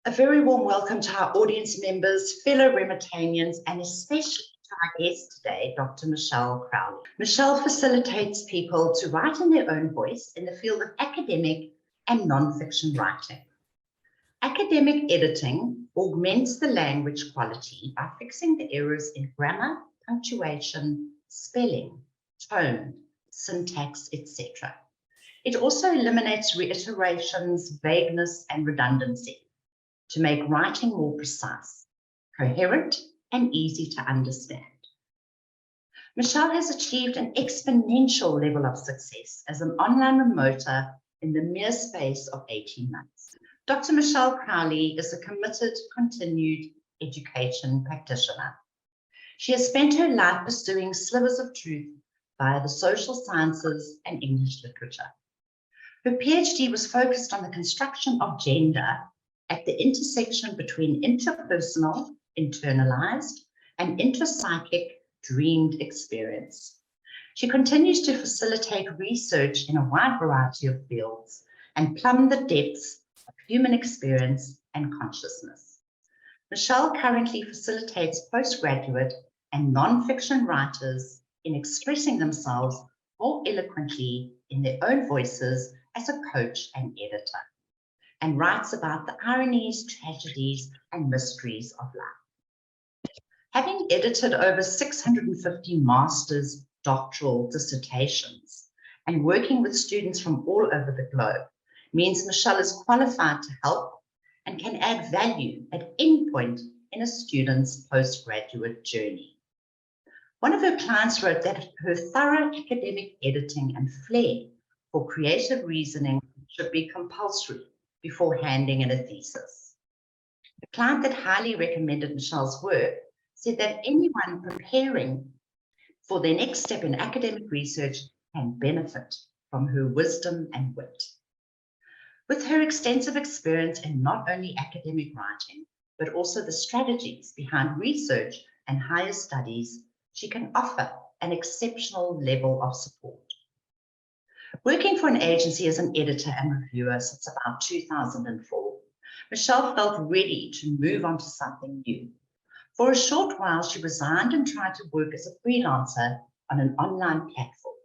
A very warm welcome to our audience members, fellow Remontanians, and especially to our guest today, Dr. Michelle Crowley. Michelle facilitates people to write in their own voice in the field of academic and non-fiction writing. Academic editing augments the language quality by fixing the errors in grammar, punctuation, spelling, tone, syntax, etc. It also eliminates reiterations, vagueness, and redundancy to make writing more precise, coherent, and easy to understand. Michelle has achieved an exponential level of success as an online remoter in the mere space of 18 months. Dr. Michelle Crowley is a committed, continued education practitioner. She has spent her life pursuing slivers of truth via the social sciences and English literature. Her PhD was focused on the construction of gender at the intersection between interpersonal, internalized, and intrapsychic, dreamed experience. She continues to facilitate research in a wide variety of fields and plumb the depths of human experience and consciousness. Michelle currently facilitates postgraduate and non-fiction writers in expressing themselves more eloquently in their own voices as a coach and editor, and writes about the ironies, tragedies, and mysteries of life. Having edited over 650 master's doctoral dissertations and working with students from all over the globe means Michelle is qualified to help and can add value at any point in a student's postgraduate journey. One of her clients wrote that her thorough academic editing and flair for creative reasoning should be compulsory before handing in a thesis. A client that highly recommended Michelle's work said that anyone preparing for their next step in academic research can benefit from her wisdom and wit. With her extensive experience in not only academic writing, but also the strategies behind research and higher studies, she can offer an exceptional level of support. Working for an agency as an editor and reviewer since about 2004, Michelle felt ready to move on to something new. For a short while, she resigned and tried to work as a freelancer on an online platform,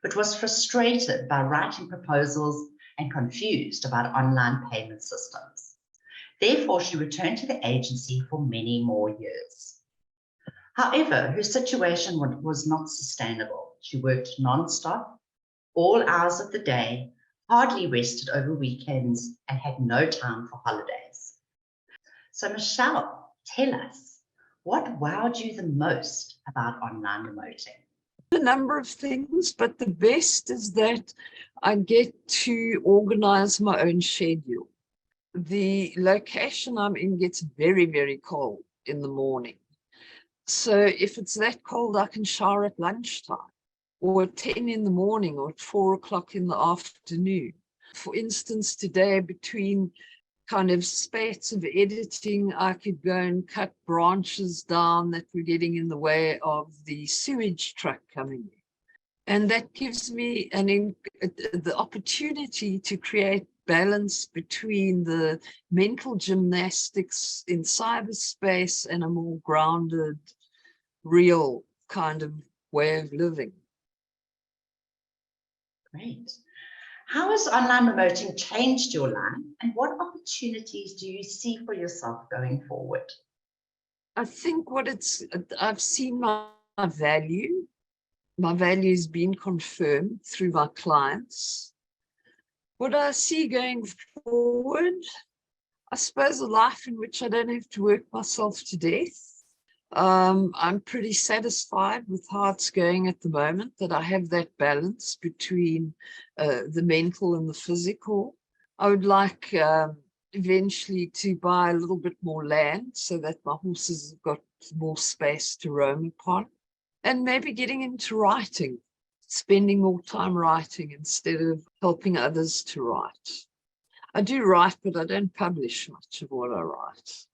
but was frustrated by writing proposals and confused about online payment systems. Therefore, she returned to the agency for many more years. However, her situation was not sustainable. She worked non-stop, all hours of the day, hardly rested over weekends, and had no time for holidays. So Michelle, tell us, what wowed you the most about online remoting? A number of things, but the best is that I get to organize my own schedule. The location I'm in gets very, very cold in the morning. So if it's that cold, I can shower at lunchtime, or at 10 in the morning, or at 4 o'clock in the afternoon. For instance, today, between kind of spats of editing, I could go and cut branches down that were getting in the way of the sewage truck coming in. And that gives me the opportunity to create balance between the mental gymnastics in cyberspace and a more grounded, real kind of way of living. Great. How has online remoting changed your life, and what opportunities do you see for yourself going forward? I think I've seen my value. My value has been confirmed through my clients. What I see going forward, I suppose a life in which I don't have to work myself to death. I'm pretty satisfied with how it's going at the moment, that I have that balance between the mental and the physical. I would like eventually to buy a little bit more land so that my horses have got more space to roam upon, and maybe getting into writing, spending more time writing instead of helping others to write. I do write, but I don't publish much of what I write.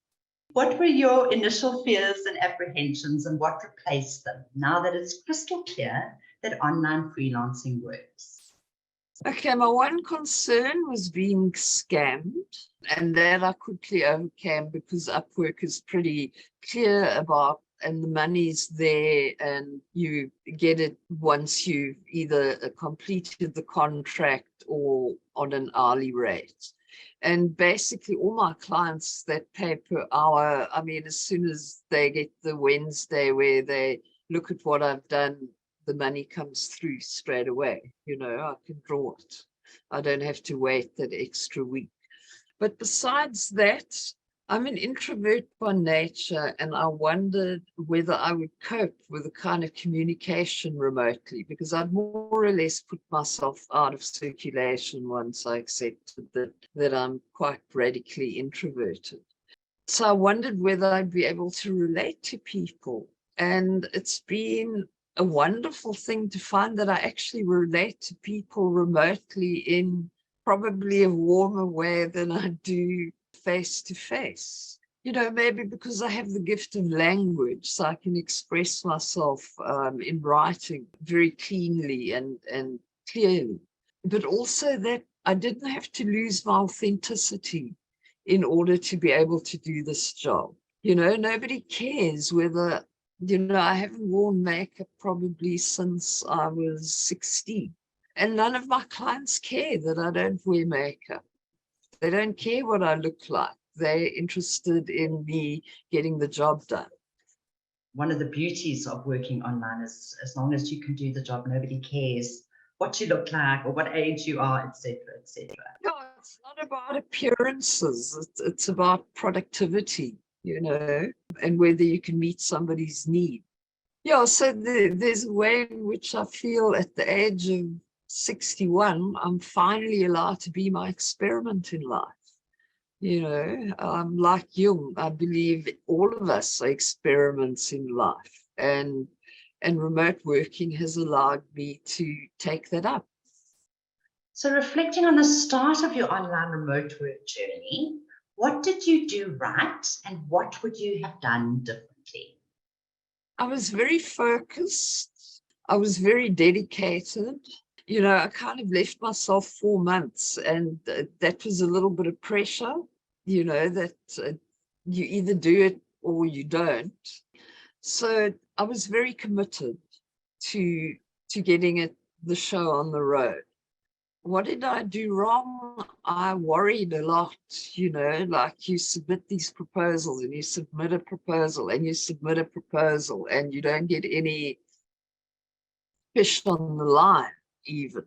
What were your initial fears and apprehensions, and what replaced them now that it's crystal clear that online freelancing works? Okay, my one concern was being scammed, and that I quickly overcame because Upwork is pretty clear about, and the money's there, and you get it once you've either completed the contract or on an hourly rate. And basically all my clients that pay per hour, I mean, as soon as they get the Wednesday where they look at what I've done, the money comes through straight away. I can draw it. I don't have to wait that extra week. But besides that, I'm an introvert by nature, and I wondered whether I would cope with the kind of communication remotely, because I'd more or less put myself out of circulation once I accepted that I'm quite radically introverted. So I wondered whether I'd be able to relate to people. And it's been a wonderful thing to find that I actually relate to people remotely in probably a warmer way than I do face to face. Maybe because I have the gift of language, so I can express myself in writing very cleanly and clearly. But also that I didn't have to lose my authenticity in order to be able to do this job. Nobody cares whether, I haven't worn makeup probably since I was 16. And none of my clients care that I don't wear makeup. They don't care what I look like. They're interested in me getting the job done. One of the beauties of working online is as long as you can do the job, nobody cares what you look like or what age you are, etc., etc. No, it's not about appearances. It's about productivity, and whether you can meet somebody's need. Yeah, so there's a way in which I feel at the age of 61, I'm finally allowed to be my experiment in life. Like Jung, I believe all of us are experiments in life, and remote working has allowed me to take that up. So reflecting on the start of your online remote work journey, what did you do right and what would you have done differently? I was very focused. I was very dedicated. I kind of left myself 4 months, and that was a little bit of pressure, that you either do it or you don't. So I was very committed to getting the show on the road. What did I do wrong? I worried a lot, like you submit these proposals and you submit a proposal and you submit a proposal and you don't get any fish on the line even,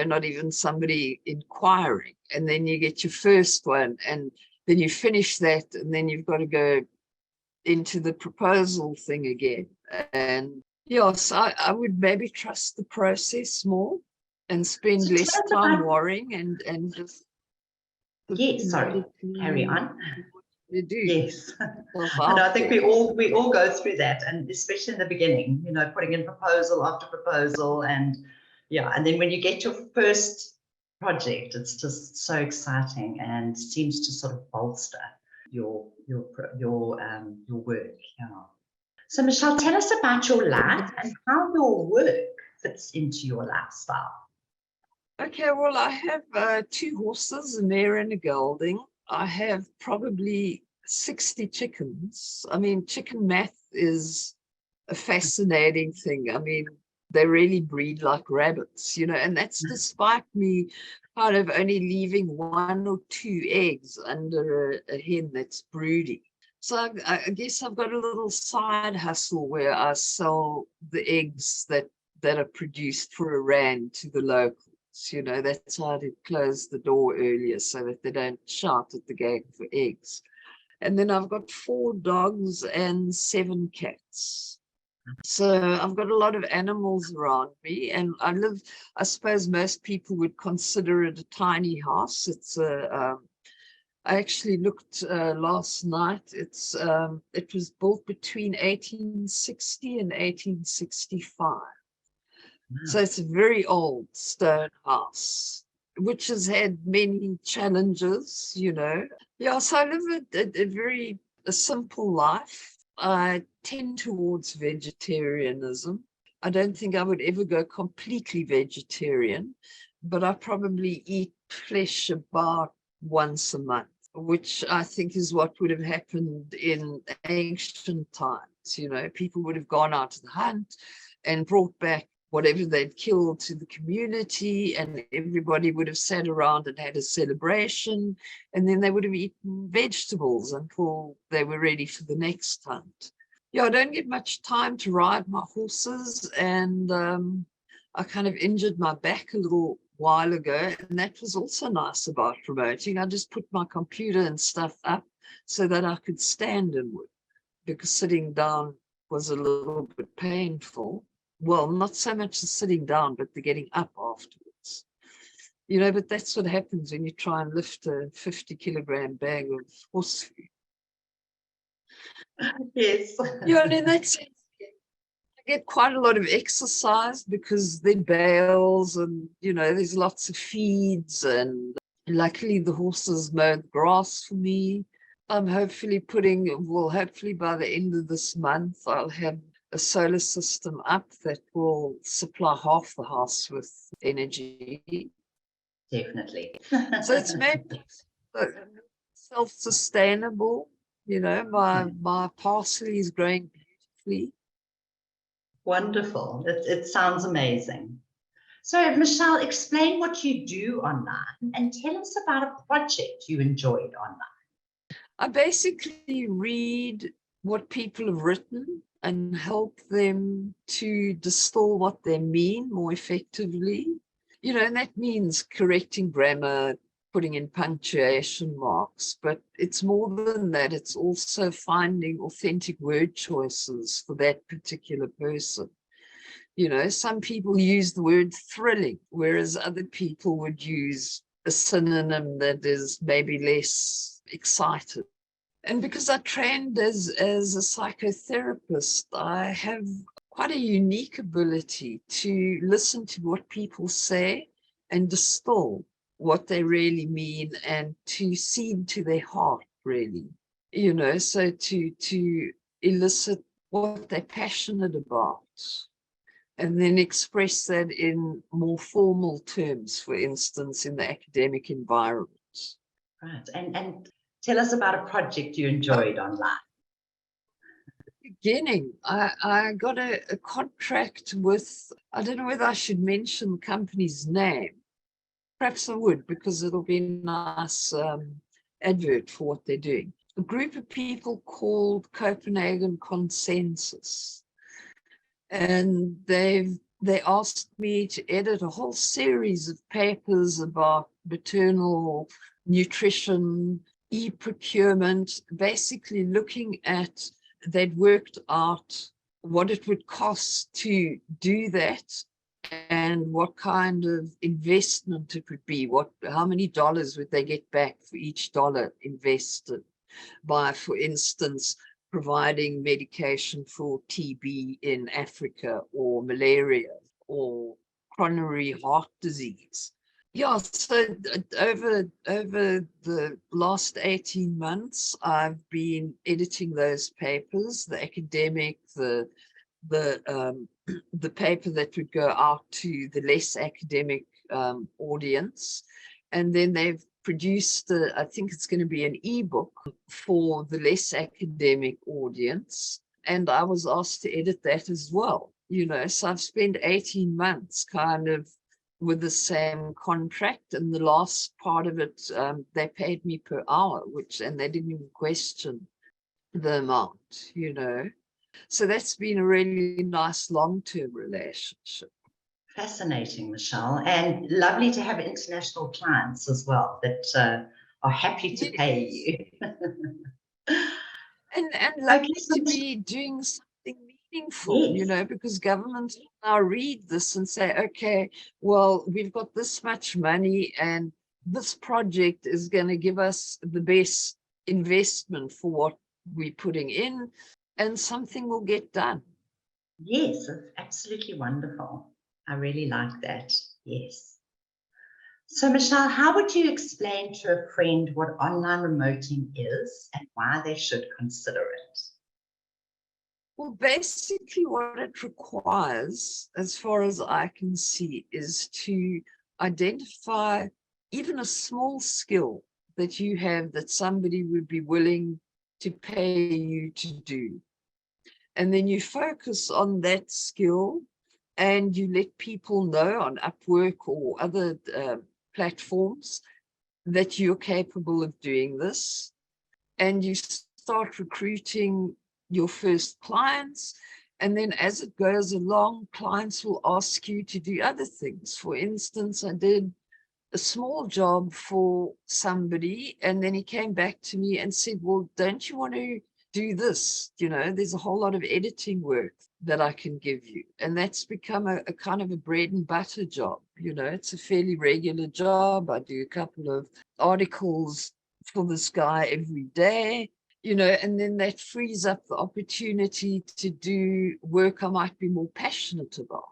not even somebody inquiring. And then you get your first one and then you finish that and then you've got to go into the proposal thing again. And yes, I would maybe trust the process more and spend So less tell us time about, worrying and just yes, sorry, carry on. You do. Yes, and I think we all go through that, and especially in the beginning, putting in proposal after proposal, and yeah, and then when you get your first project, it's just so exciting and seems to sort of bolster your work. Yeah. So Michelle, tell us about your life and how your work fits into your lifestyle. Okay, well, I have 2 horses, a mare and a gelding. I have probably 60 chickens. I mean, chicken math is a fascinating thing. I mean, they really breed like rabbits, and that's despite me kind of only leaving 1 or 2 eggs under a hen that's brooding. So I guess I've got a little side hustle where I sell the eggs that are produced for a rand to the locals. That's how to close the door earlier so that they don't shout at the gate for eggs. And then I've got 4 dogs and 7 cats. So I've got a lot of animals around me, and I suppose most people would consider it a tiny house. I actually looked last night. It was built between 1860 and 1865. So it's a very old stone house, which has had many challenges, Yeah, so I live a simple life. I tend towards vegetarianism. I don't think I would ever go completely vegetarian, but I probably eat flesh about once a month, which I think is what would have happened in ancient times. You know, people would have gone out to the hunt and brought back whatever they'd killed to the community, and everybody would have sat around and had a celebration, and then they would have eaten vegetables until they were ready for the next hunt. Yeah, I don't get much time to ride my horses, and I kind of injured my back a little while ago, and that was also nice about promoting. I just put my computer and stuff up so that I could stand and work, because sitting down was a little bit painful. Well, not so much the sitting down, but the getting up afterwards. You know, but that's what happens when you try and lift a 50-kilogram bag of horse food. Yes. Yeah, and in that sense, I get quite a lot of exercise because there are bales and, you know, there's lots of feeds, and luckily the horses mow the grass for me. I'm hopefully hopefully by the end of this month, I'll have a solar system up that will supply half the house with energy. Definitely. So it's made self-sustainable. You know, my parsley is growing beautifully. Wonderful. It sounds amazing. So, Michelle, explain what you do online and tell us about a project you enjoyed online. I basically read what people have written and help them to distill what they mean more effectively. You know, and that means correcting grammar, putting in punctuation marks, but it's more than that. It's also finding authentic word choices for that particular person. You know, some people use the word thrilling, whereas other people would use a synonym that is maybe less excited. And because I trained as a psychotherapist, I have quite a unique ability to listen to what people say and distill what they really mean and to see into their heart, really. You know, so to elicit what they're passionate about and then express that in more formal terms, for instance, in the academic environment. Right. And tell us about a project you enjoyed online. Beginning, I got a contract with, I don't know whether I should mention the company's name. Perhaps I would, because it'll be a nice advert for what they're doing. A group of people called Copenhagen Consensus. And they asked me to edit a whole series of papers about maternal nutrition, e-procurement, basically looking at, they'd worked out what it would cost to do that and what kind of investment it would be, how many dollars would they get back for each dollar invested by, for instance, providing medication for TB in Africa or malaria or coronary heart disease. Yeah, so over the last 18 months, I've been editing those papers, the academic, the paper that would go out to the less academic audience. And then they've produced, I think it's going to be an ebook for the less academic audience. And I was asked to edit that as well. You know, so I've spent 18 months kind of with the same contract, and the last part of it, they paid me per hour, and they didn't even question the amount, you know. So that's been a really nice long-term relationship. Fascinating, Michelle, and lovely to have international clients as well that are happy to pay you. And lucky to be doing something meaningful, you know, because governments now read this and say, okay, well, we've got this much money and this project is going to give us the best investment for what we're putting in, and something will get done. Yes, it's absolutely wonderful. I really like that. Yes. So, Michelle, how would you explain to a friend what online remoting is and why they should consider it? Well, basically what it requires, as far as I can see, is to identify even a small skill that you have that somebody would be willing to pay you to do. And then you focus on that skill and you let people know on Upwork or other platforms that you're capable of doing this. And you start recruiting your first clients. And then as it goes along, clients will ask you to do other things. For instance, I did a small job for somebody, and then he came back to me and said, well, don't you want to do this? You know, there's a whole lot of editing work that I can give you. And that's become a kind of a bread and butter job. You know, it's a fairly regular job. I do a couple of articles for this guy every day, you know, and then that frees up the opportunity to do work I might be more passionate about.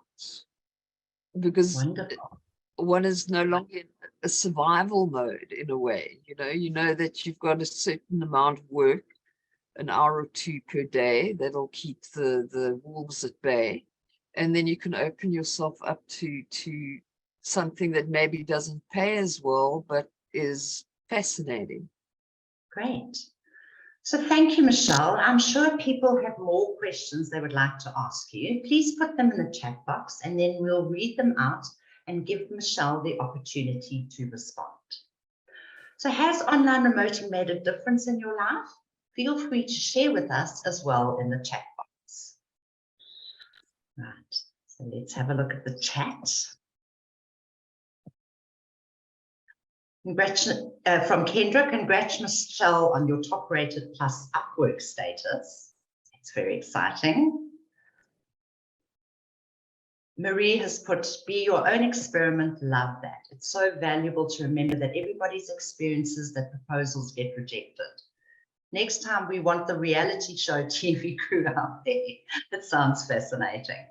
Because Wonderful. one is no longer in a survival mode in a way. You know that you've got a certain amount of work, an hour or two per day, that'll keep the wolves at bay. And then you can open yourself up to something that maybe doesn't pay as well, but is fascinating. Great. So thank you, Michelle. I'm sure people have more questions they would like to ask you. Please put them in the chat box and then we'll read them out and give Michelle the opportunity to respond. So has online remoting made a difference in your life? Feel free to share with us as well in the chat box. Right, so let's have a look at the chat. From Kendra, congrats Michelle on your top rated plus Upwork status. It's very exciting. Marie has put, be your own experiment, love that. It's so valuable to remember that everybody's experiences that proposals get rejected. Next time we want the reality show TV crew out there. That sounds fascinating.